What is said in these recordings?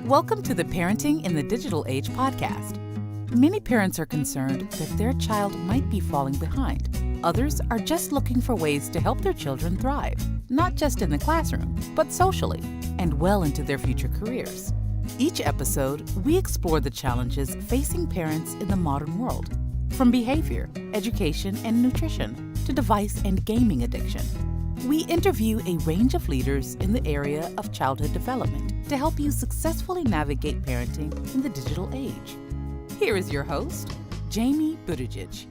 Welcome to the Parenting in the Digital Age podcast. Many parents are concerned that their child might be falling behind. Others are just looking for ways to help their children thrive, not just in the classroom, but socially, and well into their future careers. Each episode, we explore the challenges facing parents in the modern world, from behavior, education, and nutrition to device and gaming addiction. We interview a range of leaders in the area of childhood development to help you successfully navigate parenting in the digital age. Here is your host, Jamie Buttigieg.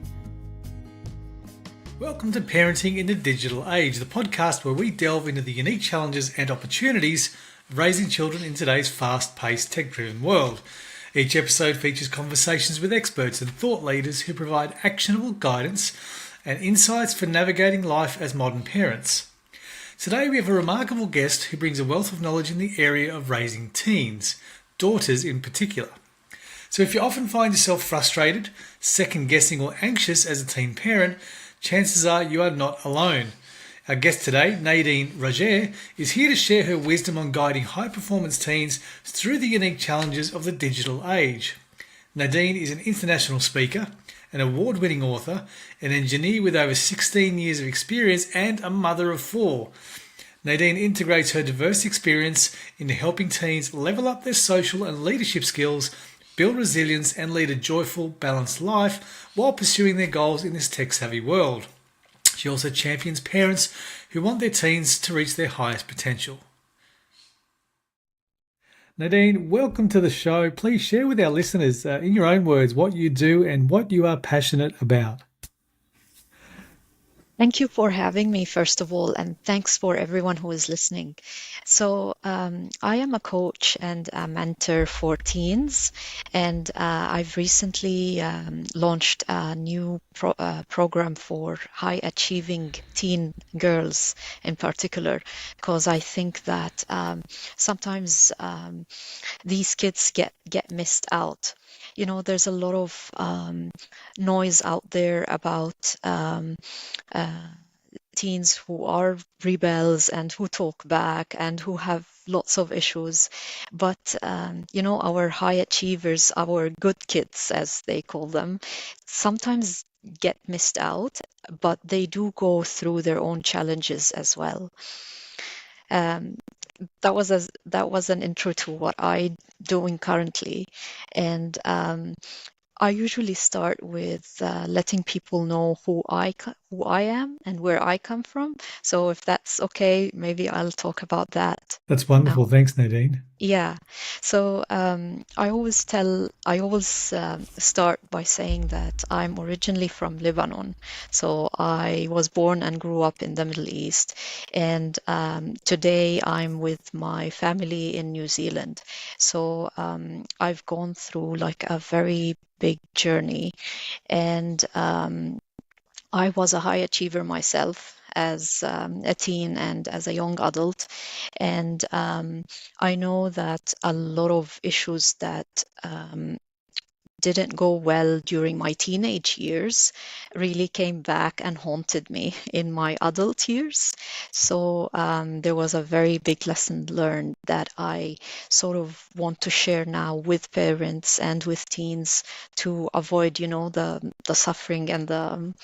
Welcome to Parenting in the Digital Age, the podcast where we delve into the unique challenges and opportunities of raising children in today's fast-paced, tech-driven world. Each episode features conversations with experts and thought leaders who provide actionable guidance and insights for navigating life as modern parents. Today we have a remarkable guest who brings a wealth of knowledge in the area of raising teens, daughters in particular. So if you often find yourself frustrated, second-guessing or anxious as a teen parent, chances are you are not alone. Our guest today, Nadine Rajeh, is here to share her wisdom on guiding high-performance teens through the unique challenges of the digital age. Nadine is an international speaker, an award-winning author, an engineer with over 16 years of experience, and a mother of 4. Nadine integrates her diverse experience into helping teens level up their social and leadership skills, build resilience, and lead a joyful, balanced life while pursuing their goals in this tech-savvy world. She also champions parents who want their teens to reach their highest potential. Nadine, welcome to the show. Please share with our listeners, in your own words, what you do and what you are passionate about. Thank you for having me, first of all, and thanks for everyone who is listening. So I am a coach and a mentor for teens, and I've recently launched a new program for high-achieving teen girls in particular, because I think that sometimes these kids get missed out. You know, there's a lot of noise out there about teens who are rebels and who talk back and who have lots of issues. But, our high achievers, our good kids, as they call them, sometimes get missed out, but they do go through their own challenges as well. That was an intro to what I'm doing currently, and I usually start with letting people know who I am and where I come from. So if that's okay, maybe I'll talk about that. That's wonderful. Now. Thanks, Nadine. Yeah. So I always start by saying that I'm originally from Lebanon. So I was born and grew up in the Middle East. And today I'm with my family in New Zealand. So I've gone through like a very big journey. And I was a high achiever myself as a teen and as a young adult. And I know that a lot of issues that didn't go well during my teenage years really came back and haunted me in my adult years. So there was a very big lesson learned that I sort of want to share now with parents and with teens to avoid, the suffering and the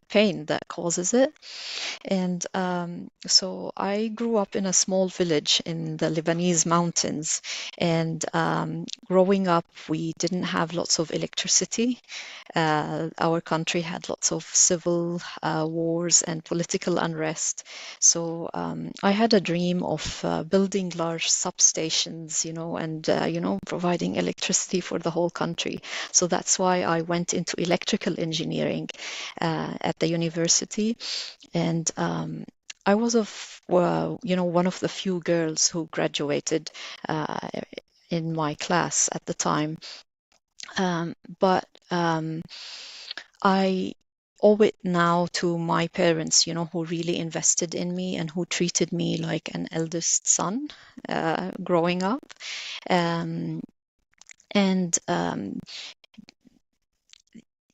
pain that causes it. And so I grew up in a small village in the Lebanese mountains, and growing up, we didn't have lots of electricity. Our country had lots of civil wars and political unrest. So I had a dream of building large substations, and providing electricity for the whole country. So that's why I went into electrical engineering at the university. And I was one of the few girls who graduated in my class at the time. But I owe it now to my parents, who really invested in me and who treated me like an eldest son growing up. And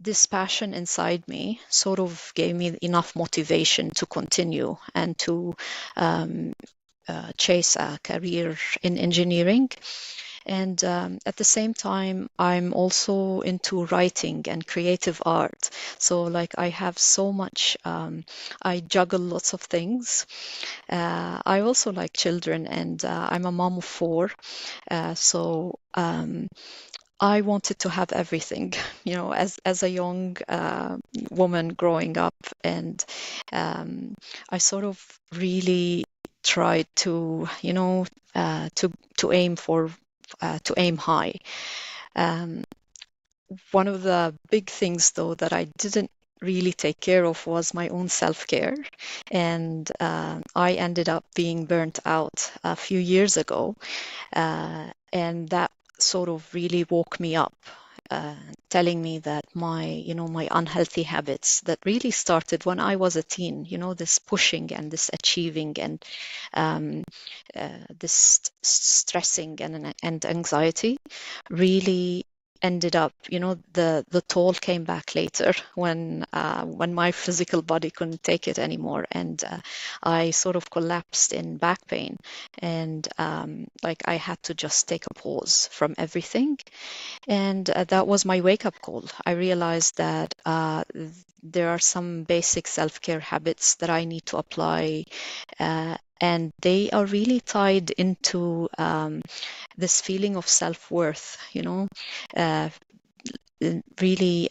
this passion inside me sort of gave me enough motivation to continue and to chase a career in engineering. And at the same time, I'm also into writing and creative art. So like I have so much, I juggle lots of things. I also like children, and I'm a mom of four. So I wanted to have everything, as a young woman growing up, and I sort of really tried to, to aim for to aim high. Um, One of the big things, though, that I didn't really take care of was my own self-care, and I ended up being burnt out a few years ago, and that sort of really woke me up, uh, telling me that my unhealthy habits that really started when I was a teen, this pushing and this achieving and um, this stressing and anxiety really ended up, the toll came back later when my physical body couldn't take it anymore, and I sort of collapsed in back pain, and like I had to just take a pause from everything, and that was my wake up call. I realized that there are some basic self care habits that I need to apply, and they are really tied into this feeling of self worth, uh, really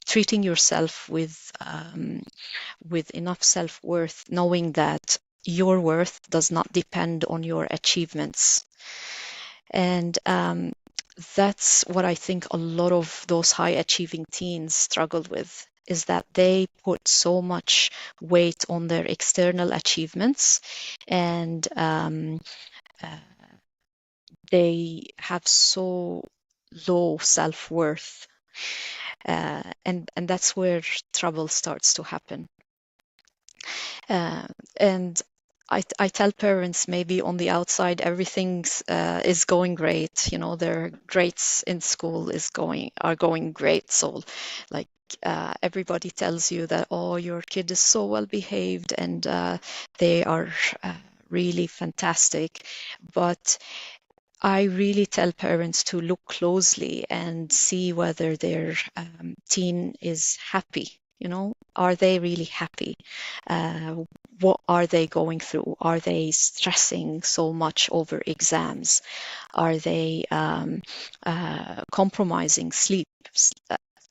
treating yourself with enough self worth, knowing that your worth does not depend on your achievements. And that's what I think a lot of those high achieving teens struggled with, is that they put so much weight on their external achievements, and uh, they have so low self-worth, and that's where trouble starts to happen. And I tell parents, maybe on the outside everything's is going great, their grades in school are going great. So like everybody tells you that, oh, your kid is so well behaved, and they are really fantastic. But I really tell parents to look closely and see whether their teen is happy. Are they really happy? What are they going through? Are they stressing so much over exams? Are they compromising sleep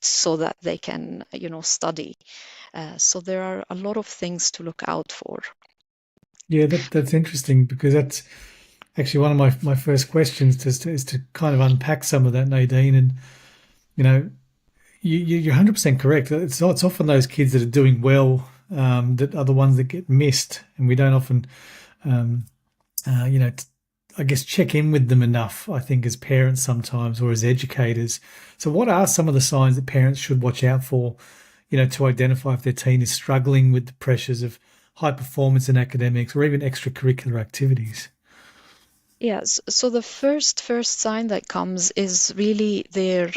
so that they can, study? So there are a lot of things to look out for. Yeah, that's interesting because that's actually one of my first questions is to kind of unpack some of that, Nadine. And you know, you're 100% correct. It's often those kids that are doing well that are the ones that get missed, and we don't often, um, I guess, check in with them enough. I think as parents sometimes, or as educators. So, what are some of the signs that parents should watch out for? To identify if their teen is struggling with the pressures of high performance in academics or even extracurricular activities. Yes, so the first sign that comes is really their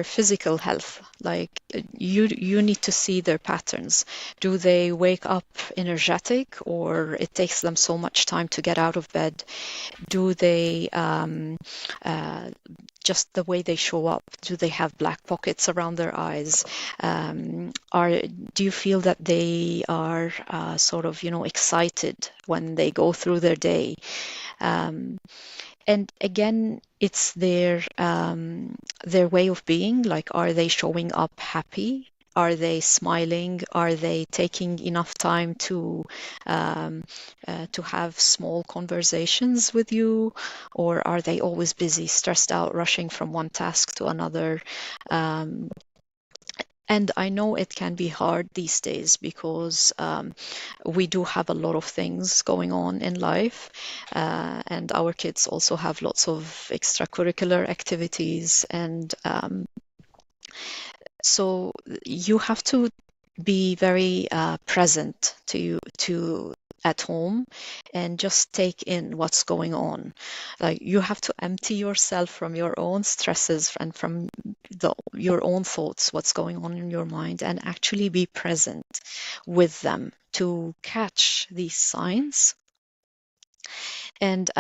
physical health. Like you need to see their patterns. Do they wake up energetic, or it takes them so much time to get out of bed? Do they uh, just the way they show up? Do they have black pockets around their eyes? Do you feel that they are sort of, excited when they go through their day? Um, and again, it's their way of being. Like, are they showing up happy? Are they smiling? Are they taking enough time to have small conversations with you? Or are they always busy, stressed out, rushing from one task to another? Um, and I know it can be hard these days because we do have a lot of things going on in life, and our kids also have lots of extracurricular activities, and so you have to be very present to at home and just take in what's going on. Like, you have to empty yourself from your own stresses and from your own thoughts, what's going on in your mind, and actually be present with them to catch these signs. And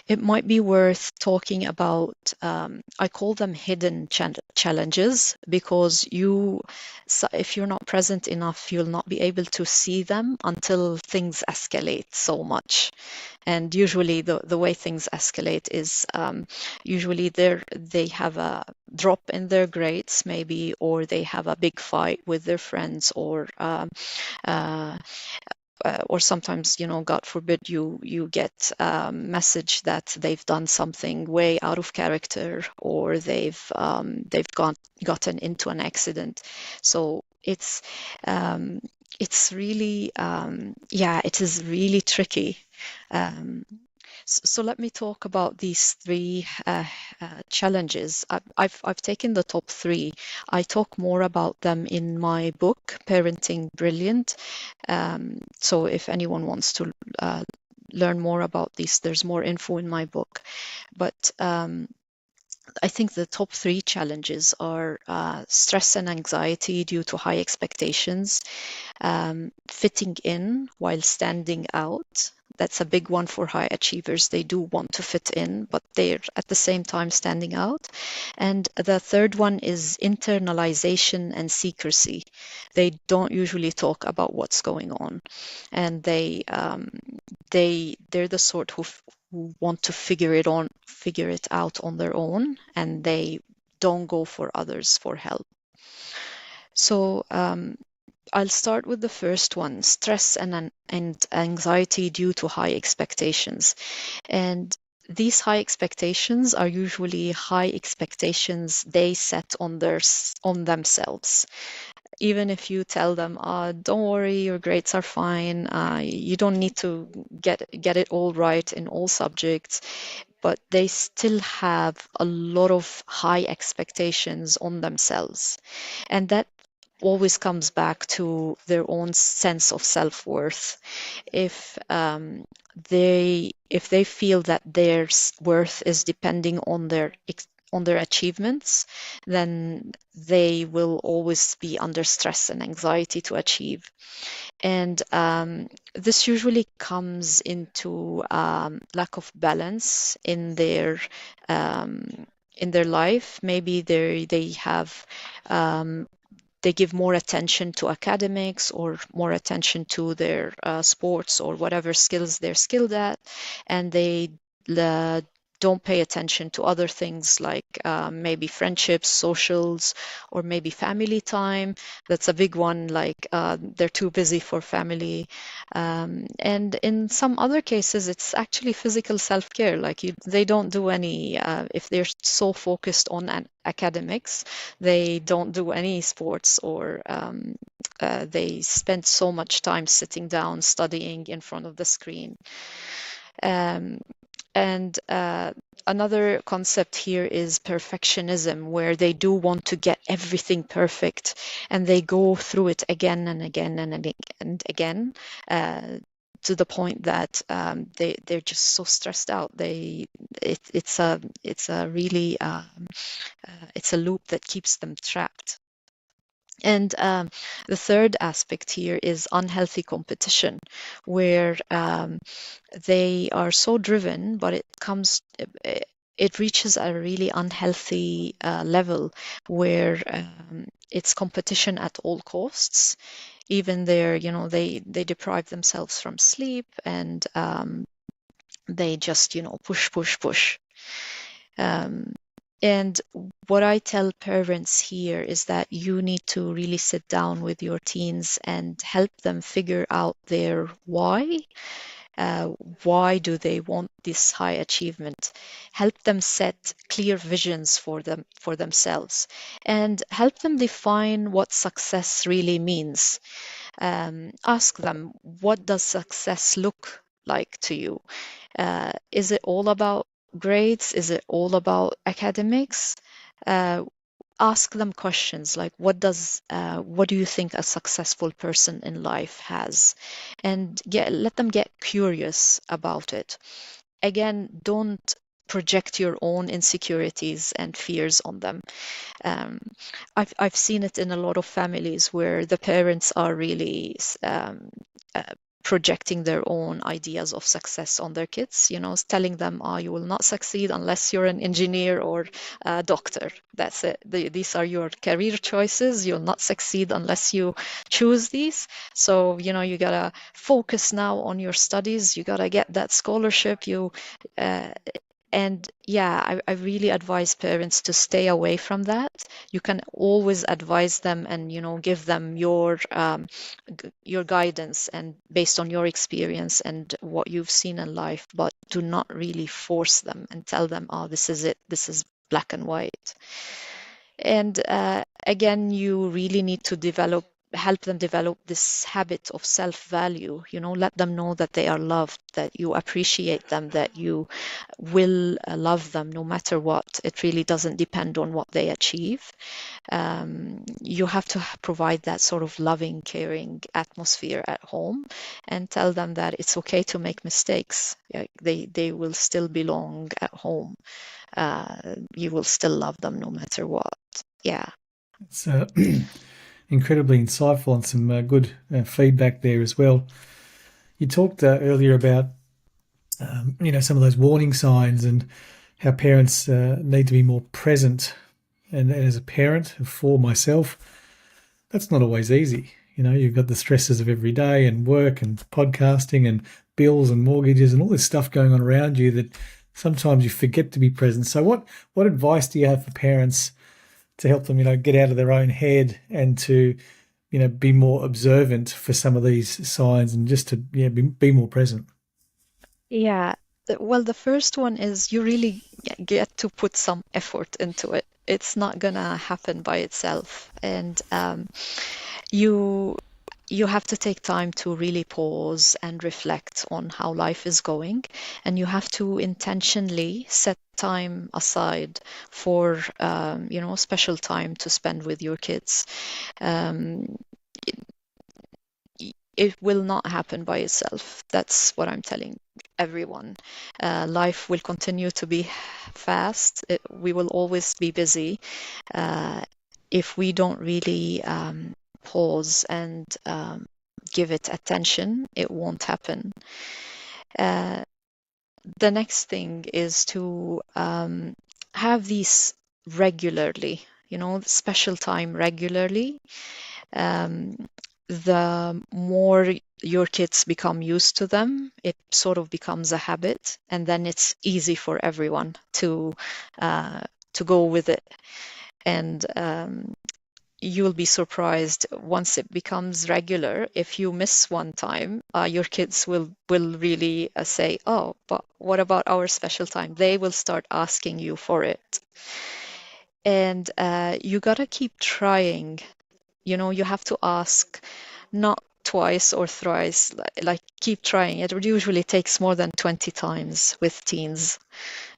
it might be worth talking about, I call them hidden challenges, because if you're not present enough, you'll not be able to see them until things escalate so much. And usually the way things escalate is usually they have a drop in their grades maybe, or they have a big fight with their friends, uh, or sometimes, God forbid, you get a message that they've done something way out of character, or they've gotten into an accident. So it's really yeah, it is really tricky. Um, so let me talk about these three challenges. I've taken the top three. I talk more about them in my book, Parenting Brilliant. So if anyone wants to learn more about these, there's more info in my book. But I think the top three challenges are stress and anxiety due to high expectations, fitting in while standing out. That's a big one for high achievers. They do want to fit in, but they're at the same time standing out. And the third one is internalization and secrecy. They don't usually talk about what's going on, and they're the sort who want to figure it out on their own, and they don't go for others for help. So I'll start with the first one, stress and anxiety due to high expectations. And these high expectations are usually high expectations they set on themselves. Even if you tell them, don't worry, your grades are fine, you don't need to get it all right in all subjects, but they still have a lot of high expectations on themselves. And that always comes back to their own sense of self-worth. If they feel that their worth is depending on their achievements, then they will always be under stress and anxiety to achieve. And this usually comes into lack of balance in their life. Maybe they give more attention to academics or more attention to their sports or whatever skills they're skilled at, and they uh, don't pay attention to other things like maybe friendships, socials, or maybe family time. That's a big one, like they're too busy for family. And in some other cases, it's actually physical self-care. Like they don't do any, if they're so focused on academics, they don't do any sports, or they spend so much time sitting down studying in front of the screen. Um, and another concept here is perfectionism, where they do want to get everything perfect, and they go through it again and again and again, to the point that they're just so stressed out. It's a really it's a loop that keeps them trapped. And the third aspect here is unhealthy competition, where they are so driven, but it reaches a really unhealthy level, where it's competition at all costs. Even they deprive themselves from sleep, and they just push, push, push. And what I tell parents here is that you need to really sit down with your teens and help them figure out their why. Why do they want this high achievement? Help them set clear visions for themselves, and help them define what success really means. Ask them, what does success look like to you? Is it all about grades? Is it all about academics? Uh, Ask them questions like, what do you think a successful person in life has? And let them get curious about it. Again, don't project your own insecurities and fears on them. Um, I've seen it in a lot of families where the parents are really projecting their own ideas of success on their kids, telling them, oh, you will not succeed unless you're an engineer or a doctor. That's it. These are your career choices. You'll not succeed unless you choose these. So, you gotta focus now on your studies. You gotta get that scholarship. And yeah, I really advise parents to stay away from that. You can always advise them and give them your guidance and based on your experience and what you've seen in life, but do not really force them and tell them, oh, this is it, this is black and white. And again, you really need to help them develop this habit of self-value. Let them know that they are loved, that you appreciate them, that you will love them no matter what. It really doesn't depend on what they achieve. You have to provide that sort of loving, caring atmosphere at home and tell them that it's okay to make mistakes. They will still belong at home. You will still love them no matter what. Yeah. It's incredibly insightful and some good feedback there as well. You talked earlier about some of those warning signs and how parents need to be more present. And as a parent for myself, that's not always easy. You've got the stresses of every day and work and podcasting and bills and mortgages and all this stuff going on around you that sometimes you forget to be present. So what advice do you have for parents to help them, get out of their own head and to, be more observant for some of these signs and just to be more present? Yeah. Well, the first one is you really get to put some effort into it. It's not gonna happen by itself. And you you have to take time to really pause and reflect on how life is going, and you have to intentionally set time aside for special time to spend with your kids. Um, it will not happen by itself. That's what I'm telling everyone. Life will continue to be fast. We will always be busy. If we don't really pause and give it attention, it won't happen. The next thing is to have these regularly, special time regularly. The more your kids become used to them, it sort of becomes a habit, and then it's easy for everyone to go with it. And you'll be surprised once it becomes regular. If you miss one time, your kids will really say, "Oh, but what about our special time?" They will start asking you for it, and you gotta keep trying. You have to ask, not twice or thrice, like keep trying. It usually takes more than 20 times with teens.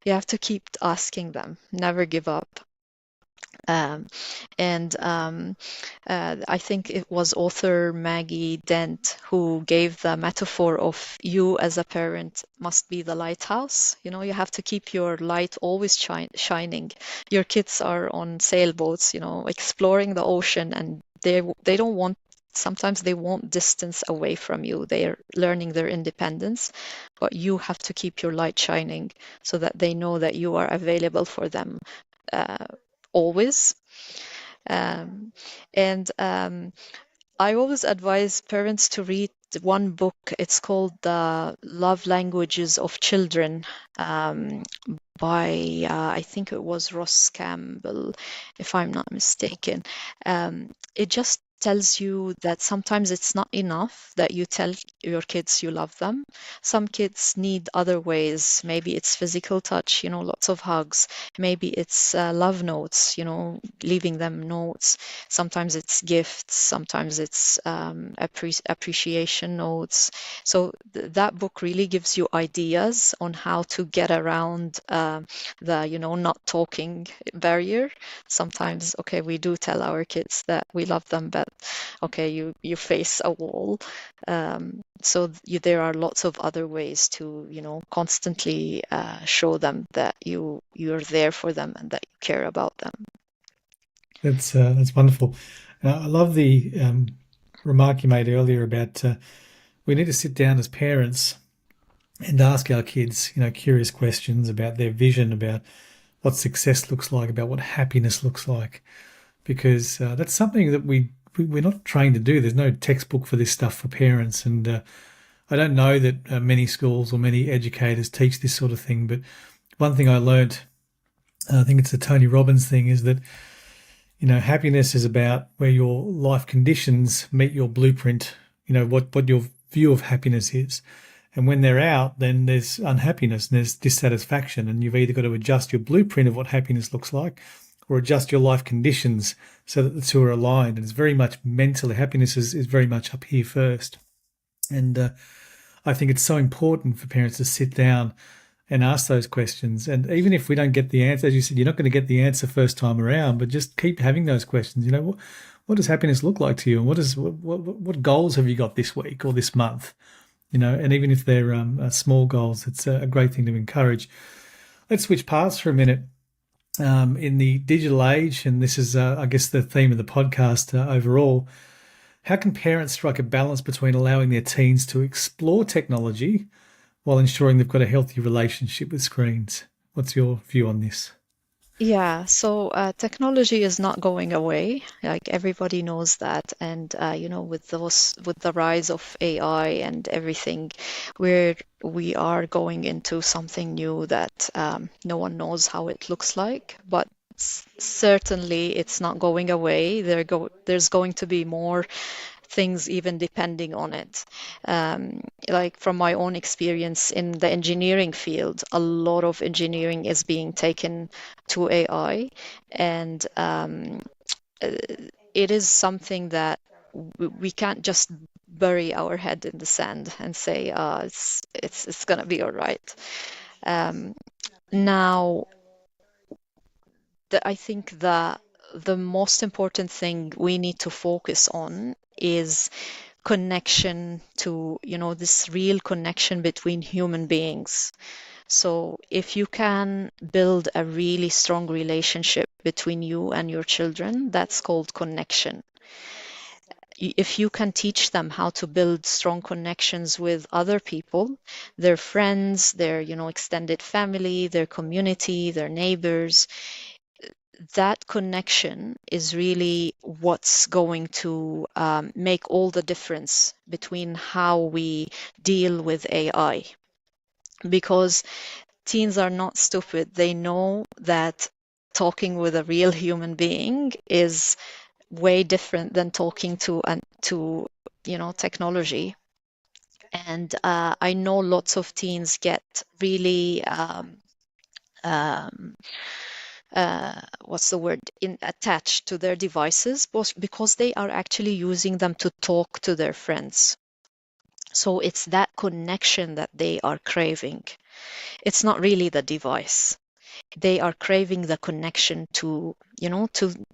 You have to keep asking them, never give up. Um, and I think it was author Maggie Dent who gave the metaphor of you as a parent must be the lighthouse. You have to keep your light always shining. Your kids are on sailboats, exploring the ocean, and they don't want. Sometimes they won't distance away from you. They are learning their independence, but you have to keep your light shining so that they know that you are available for them always. And I always advise parents to read one book. It's called The Love Languages of Children by, I think it was Ross Campbell, if I'm not mistaken. It just tells you that sometimes it's not enough that you tell your kids you love them. Some kids need other ways. Maybe it's physical touch, lots of hugs. Maybe it's love notes, leaving them notes. Sometimes it's gifts. Sometimes it's appreciation notes. So that book really gives you ideas on how to get around the, not talking barrier. Sometimes, okay, we do tell our kids that we love them, but okay, you face a wall. So there are lots of other ways to, constantly show them that you're there for them and that you care about them. That's wonderful. I love the remark you made earlier about we need to sit down as parents and ask our kids, curious questions about their vision, about what success looks like, about what happiness looks like, because that's something that we're not trained to do. There's no textbook for this stuff for parents, and I don't know that many schools or many educators teach this sort of thing. But one thing I learned, I think it's the Tony Robbins thing, is that happiness is about where your life conditions meet your blueprint. What your view of happiness is. And when they're out, then there's unhappiness and there's dissatisfaction. And you've either got to adjust your blueprint of what happiness looks like or adjust your life conditions so that the two are aligned. And it's very much mentally, happiness is very much up here first. And I think it's so important for parents to sit down and ask those questions. And even if we don't get the answer, as you said, you're not going to get the answer first time around, but just keep having those questions. What does happiness look like to you? And what goals have you got this week or this month? And even if they're small goals, it's a great thing to encourage. Let's switch paths for a minute. In the digital age, and this is, I guess, the theme of the podcast overall, how can parents strike a balance between allowing their teens to explore technology while ensuring they've got a healthy relationship with screens? What's your view on this? Yeah, so technology is not going away. Like everybody knows that, and with the rise of AI and everything, we are going into something new that no one knows how it looks like. But certainly, it's not going away. There's going to be more things even depending on it. Like from my own experience in the engineering field, a lot of engineering is being taken to AI, and it is something that we can't just bury our head in the sand and say, it's gonna be all right. Now, I think that the most important thing we need to focus on is connection to, this real connection between human beings. So if you can build a really strong relationship between you and your children, that's called connection. If you can teach them how to build strong connections with other people, their friends, their, extended family, their community, their neighbors, that connection is really what's going to make all the difference between how we deal with AI. Because teens are not stupid. They know that talking with a real human being is way different than talking to technology. And I know lots of teens get really what's the word, attached to their devices because they are actually using them to talk to their friends. So it's that connection that they are craving. It's not really the device. They are craving the connection to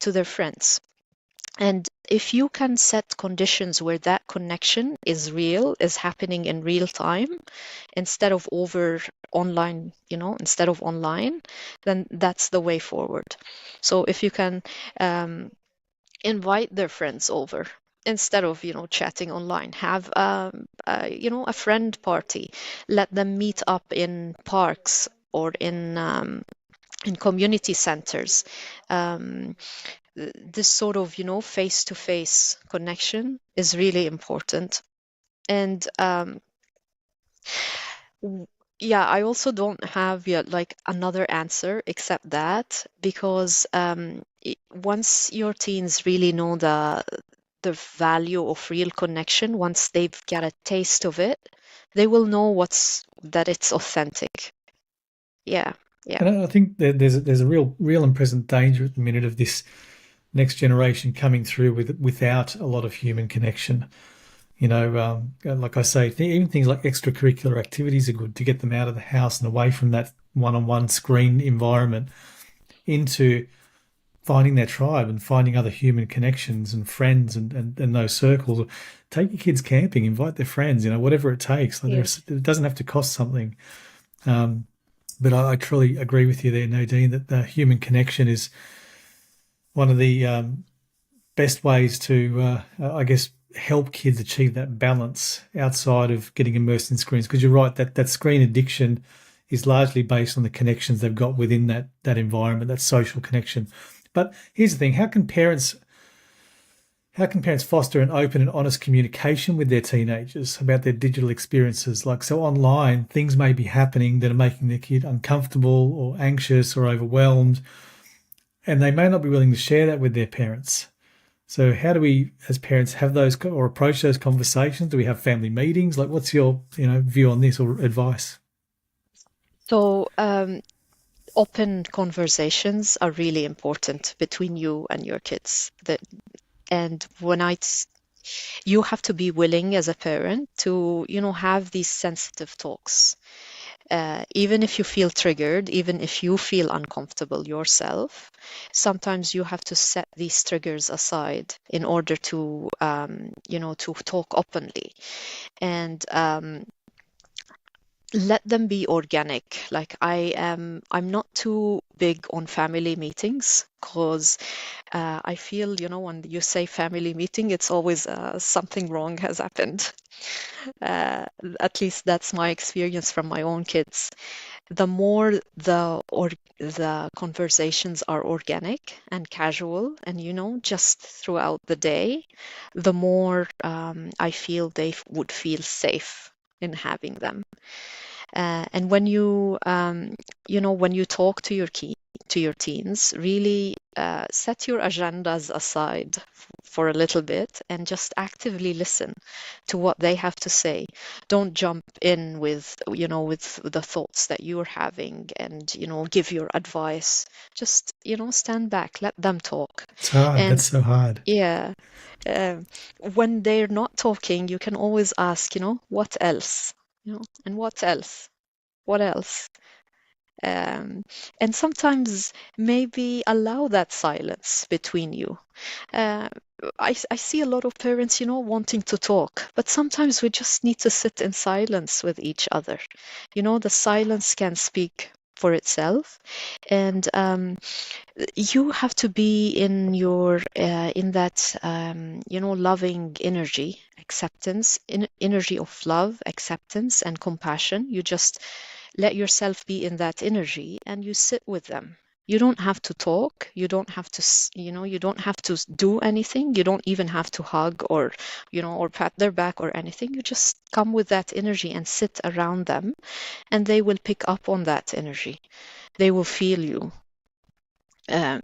their friends. And if you can set conditions where that connection is real, is happening in real time, instead of online, then that's the way forward. So if you can invite their friends over instead of, chatting online, have a friend party, let them meet up in parks or in community centers. This sort of, face-to-face connection is really important. And yeah, I also don't have yet like another answer except that, because once your teens really know the value of real connection, once they've got a taste of it, they will know that it's authentic. Yeah, yeah. And I think that there's a real and present danger at the minute of this next generation coming through without a lot of human connection. Like I say, even things like extracurricular activities are good to get them out of the house and away from that one-on-one screen environment into finding their tribe and finding other human connections and friends and those circles. Take your kids camping, invite their friends, whatever it takes. Like Yes. it doesn't have to cost something. But I truly agree with you there, Nadine, that the human connection is one of the best ways to, I guess, help kids achieve that balance outside of getting immersed in screens? Because you're right, that screen addiction is largely based on the connections they've got within that environment, that social connection. But here's the thing: how can parents foster an open and honest communication with their teenagers about their digital experiences? Like, so online, things may be happening that are making their kid uncomfortable or anxious or overwhelmed, and they may not be willing to share that with their parents. So how do we, as parents, have those or approach those conversations? Do we have family meetings? Like, what's your view on this or advice? So, open conversations are really important between you and your kids. And you have to be willing as a parent to, have these sensitive talks. Even if you feel triggered, even if you feel uncomfortable yourself, sometimes you have to set these triggers aside in order to, to talk openly. And let them be organic. Like I'm not too big on family meetings because I feel, when you say family meeting, it's always something wrong has happened. At least that's my experience from my own kids. The more the conversations are organic and casual and, just throughout the day, the more I feel they would feel safe in having them. And when you talk to your teens, really set your agendas aside for a little bit and just actively listen to what they have to say. Don't jump in with the thoughts that you're having and, give your advice. Just, stand back, let them talk. It's hard. And That's so hard. yeah, uh, when they're not talking, you can always ask, what else? And what else? What else? Um, and sometimes maybe allow that silence between you. Uh, I see a lot of parents, wanting to talk, but sometimes we just need to sit in silence with each other. The silence can speak for itself, and you have to be in that loving energy, acceptance, energy of love, acceptance, and compassion. You just let yourself be in that energy and you sit with them. You don't have to talk. You don't have to, you don't have to do anything. You don't even have to hug or pat their back or anything. You just come with that energy and sit around them, and they will pick up on that energy. They will feel you. Um,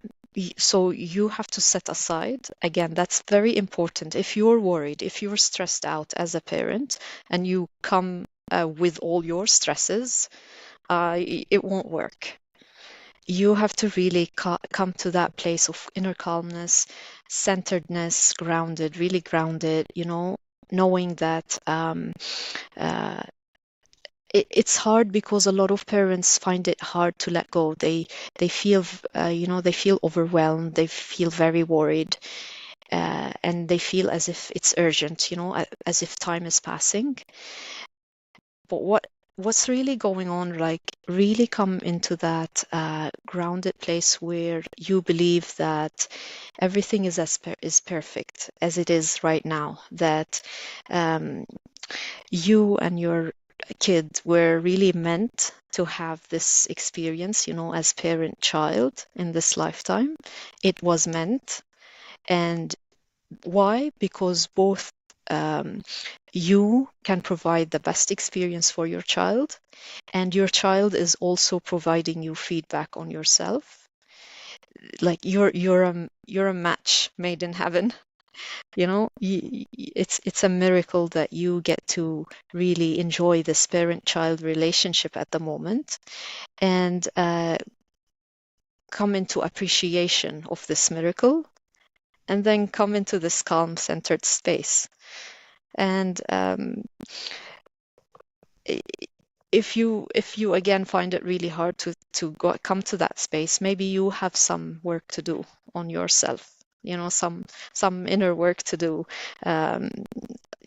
so you have to set aside, again, that's very important. If you're worried, if you're stressed out as a parent and you come with all your stresses, it won't work. You have to really come to that place of inner calmness, centeredness, grounded, really grounded, knowing that uh, it's hard because a lot of parents find it hard to let go. They feel, they feel overwhelmed. They feel very worried, and they feel as if it's urgent, as if time is passing. But what's really going on, like really come into that grounded place where you believe that everything is perfect as it is right now, that um, you and your kid were really meant to have this experience, as parent child in this lifetime. It was meant. And why? Because both you can provide the best experience for your child, and your child is also providing you feedback on yourself. Like you're a match made in heaven. It's a miracle that you get to really enjoy this parent-child relationship at the moment, and come into appreciation of this miracle, and then come into this calm, centered space. And if you again find it really hard to come to that space, maybe you have some work to do on yourself. Some inner work to do. Um,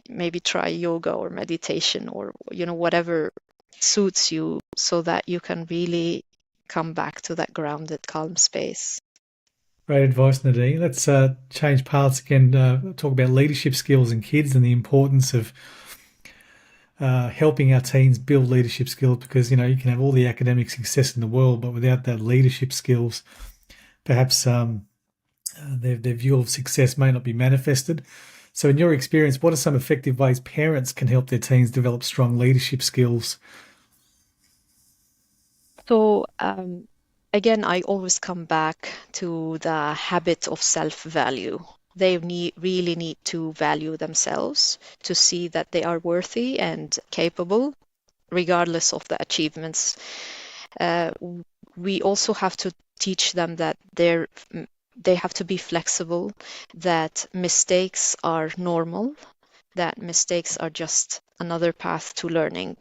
Maybe try yoga or meditation or whatever suits you, so that you can really come back to that grounded, calm space. Great advice, Nadine. Let's change paths again. Talk about leadership skills in kids and the importance of helping our teens build leadership skills. Because you can have all the academic success in the world, but without that leadership skills, perhaps their view of success may not be manifested. So, in your experience, what are some effective ways parents can help their teens develop strong leadership skills? So, again, I always come back to the habit of self-value. They really need to value themselves to see that they are worthy and capable, regardless of the achievements. Uh, we also have to teach them that they have to be flexible, that mistakes are normal, that mistakes are just another path to learning.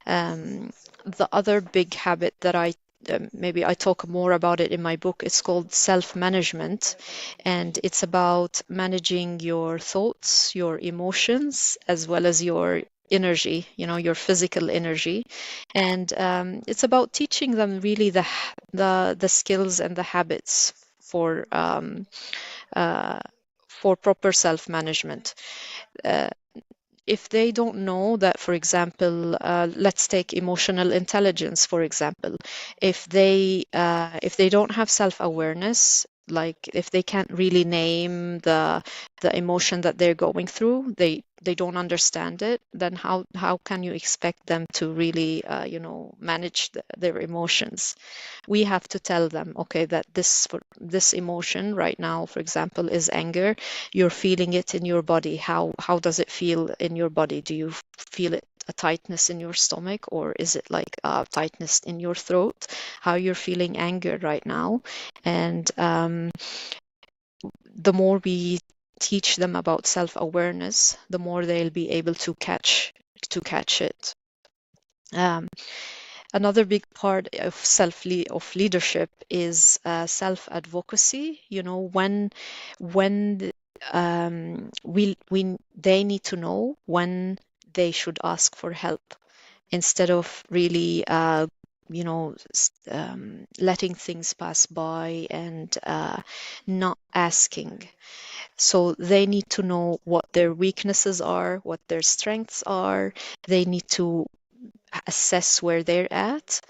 The other big habit that maybe I talk more about it in my book, it's called self-management, and it's about managing your thoughts, your emotions, as well as your energy, your physical energy. And it's about teaching them really the skills and the habits uh, for proper self-management. If they don't know that, for example, let's take emotional intelligence, for example, if they don't have self-awareness, like if they can't really name the emotion that they're going through, they don't understand it, then how can you expect them to really manage their emotions? We have to tell them, okay, that this emotion right now, for example, is anger. You're feeling it in your body. How does it feel in your body? Do you feel it, a tightness in your stomach, or is it like a tightness in your throat? How you're feeling anger right now? And the more we teach them about self-awareness, the more they'll be able to catch it. Um, Another big part of leadership is self-advocacy. When they need to know when they should ask for help instead of really letting things pass by and not asking. So they need to know what their weaknesses are, what their strengths are. They need to assess where they're at,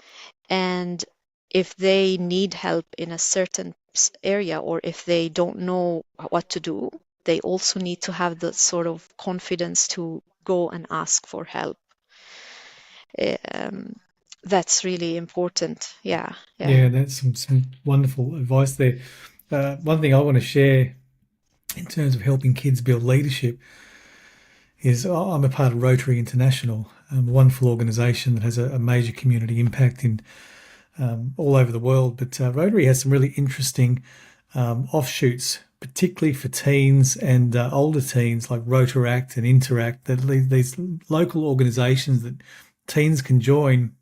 and if they need help in a certain area, or if they don't know what to do, they also need to have the sort of confidence to go and ask for help. Um, that's really important. Yeah, yeah. Yeah, that's some wonderful advice there. One thing I want to share in terms of helping kids build leadership is I'm a part of Rotary International, a wonderful organisation that has a major community impact in all over the world. But Rotary has some really interesting offshoots, particularly for teens and older teens, like Rotaract and Interact, that these local organisations that teens can join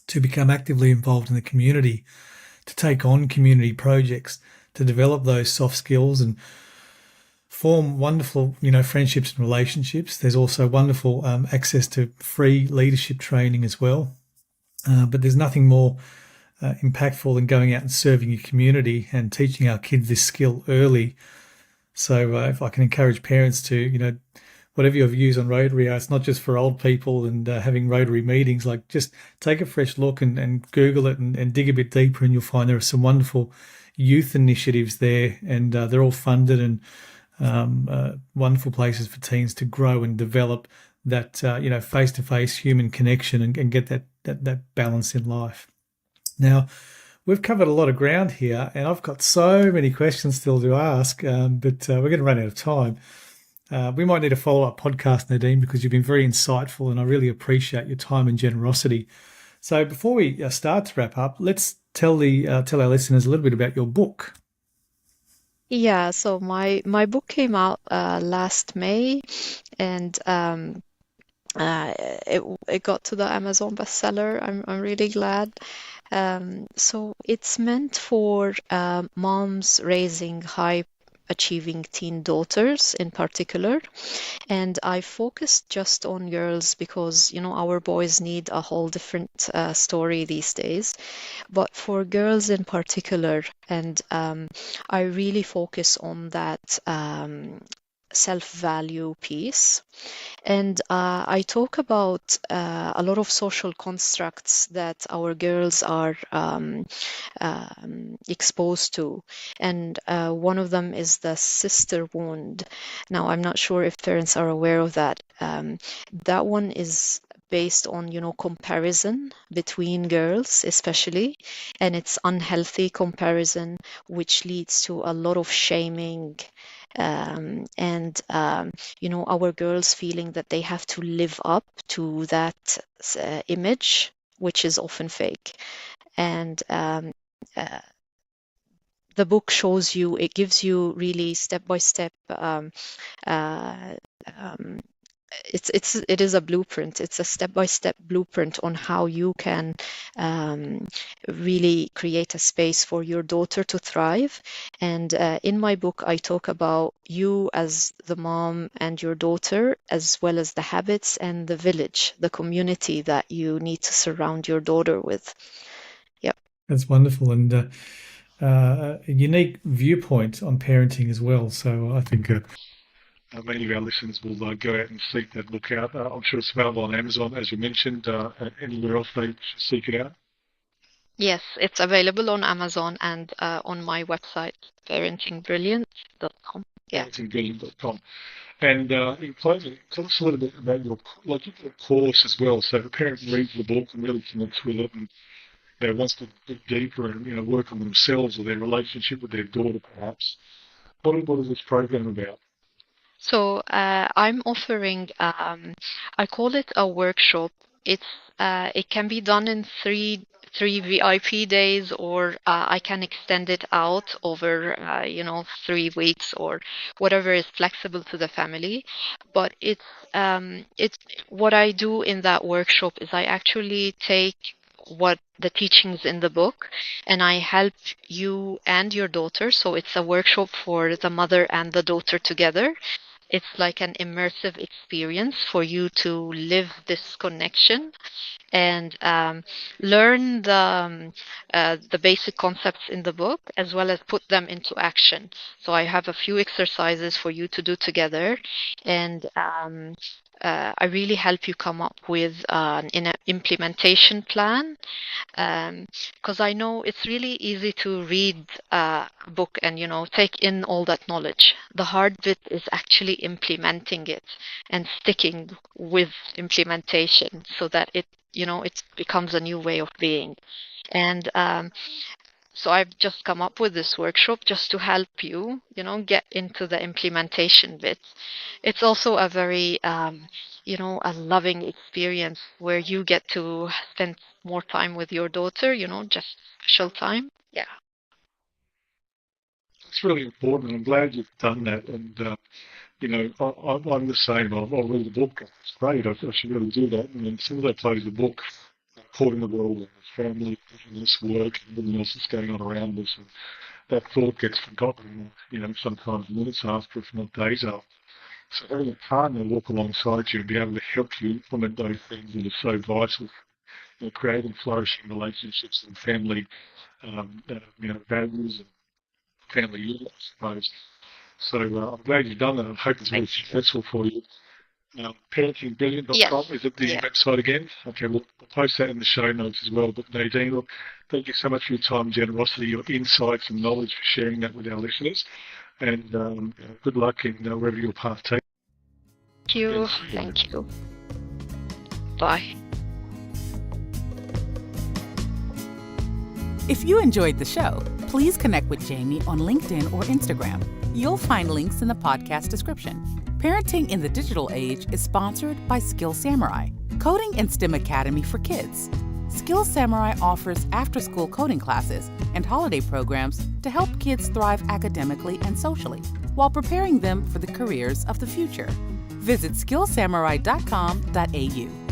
to become actively involved in the community, to take on community projects, to develop those soft skills and form wonderful, friendships and relationships. There's also wonderful access to free leadership training as well. But there's nothing more impactful than going out and serving your community and teaching our kids this skill early. So if I can encourage parents to, whatever your views on Rotary are, it's not just for old people and having Rotary meetings. Like, just take a fresh look and Google it and dig a bit deeper, and you'll find there are some wonderful youth initiatives there, and they're all funded, and wonderful places for teens to grow and develop that face-to-face human connection and get that balance in life. Now, we've covered a lot of ground here, and I've got so many questions still to ask, but we're going to run out of time. We might need a follow-up podcast, Nadine, because you've been very insightful, and I really appreciate your time and generosity. So before we start to wrap up, let's tell our listeners a little bit about your book. Yeah, so my book came out last May, and it got to the Amazon bestseller. I'm really glad. So it's meant for moms raising high achieving teen daughters in particular. And I focused just on girls because, our boys need a whole different story these days. But for girls in particular, and I really focus on that self-value piece. And I talk about a lot of social constructs that our girls are exposed to. And one of them is the sister wound. Now, I'm not sure if parents are aware of that. That one is based on, comparison between girls, especially, and it's unhealthy comparison, which leads to a lot of shaming and our girls feeling that they have to live up to that image, which is often fake. And the book shows you, it gives you really step by step. It is a blueprint. It's a step-by-step blueprint on how you can really create a space for your daughter to thrive. And in my book, I talk about you as the mom and your daughter, as well as the habits and the village, the community that you need to surround your daughter with. Yep. That's wonderful, and a unique viewpoint on parenting as well. So I think many of our listeners will go out and seek that book out. I'm sure it's available on Amazon, as you mentioned. Anywhere else they should seek it out? Yes, it's available on Amazon and on my website, parentingbrilliant.com. Yeah. Parentingbrilliant.com. And in closing, tell us a little bit about your course as well. So if a parent reads the book and really connects with it and wants to dig deeper and work on themselves or their relationship with their daughter, perhaps, what is this program about? So I'm offering, I call it a workshop. It can be done in three VIP days, or I can extend it out over 3 weeks or whatever is flexible to the family. But it's what I do in that workshop is I actually take what the teachings in the book and I help you and your daughter. So it's a workshop for the mother and the daughter together. It's like an immersive experience for you to live this connection and learn the basic concepts in the book, as well as put them into action. So I have a few exercises for you to do together, and I really help you come up with an implementation plan, because I know it's really easy to read a book and take in all that knowledge. The hard bit is actually implementing it and sticking with implementation so that it becomes a new way of being. And so I've just come up with this workshop just to help you, get into the implementation bit. It's also a very, a loving experience where you get to spend more time with your daughter, just special time. Yeah. It's really important. I'm glad you've done that. And, I'm the same. I'll read the book. It's great. I should really do that. And then as soon as I close the book, caught in the world and the family, business, work, and everything else that's going on around us, and that thought gets forgotten, sometimes minutes after, if not days after. So having a partner walk alongside you and be able to help you implement those things that are so vital, creating flourishing relationships and family, values and family unit, I suppose. So I'm glad you've done that. I hope it's very successful for you. Parentingbrilliant.com, is it the website again? Okay, we'll post that in the show notes as well. But Nadine, look, thank you so much for your time, generosity, your insights and knowledge, for sharing that with our listeners. And good luck in wherever your path takes. Thank you. Thank you. Bye. If you enjoyed the show, please connect with Jamie on LinkedIn or Instagram. You'll find links in the podcast description. Parenting in the Digital Age is sponsored by Skill Samurai, Coding and STEM Academy for Kids. Skill Samurai offers after-school coding classes and holiday programs to help kids thrive academically and socially while preparing them for the careers of the future. Visit skillsamurai.com.au.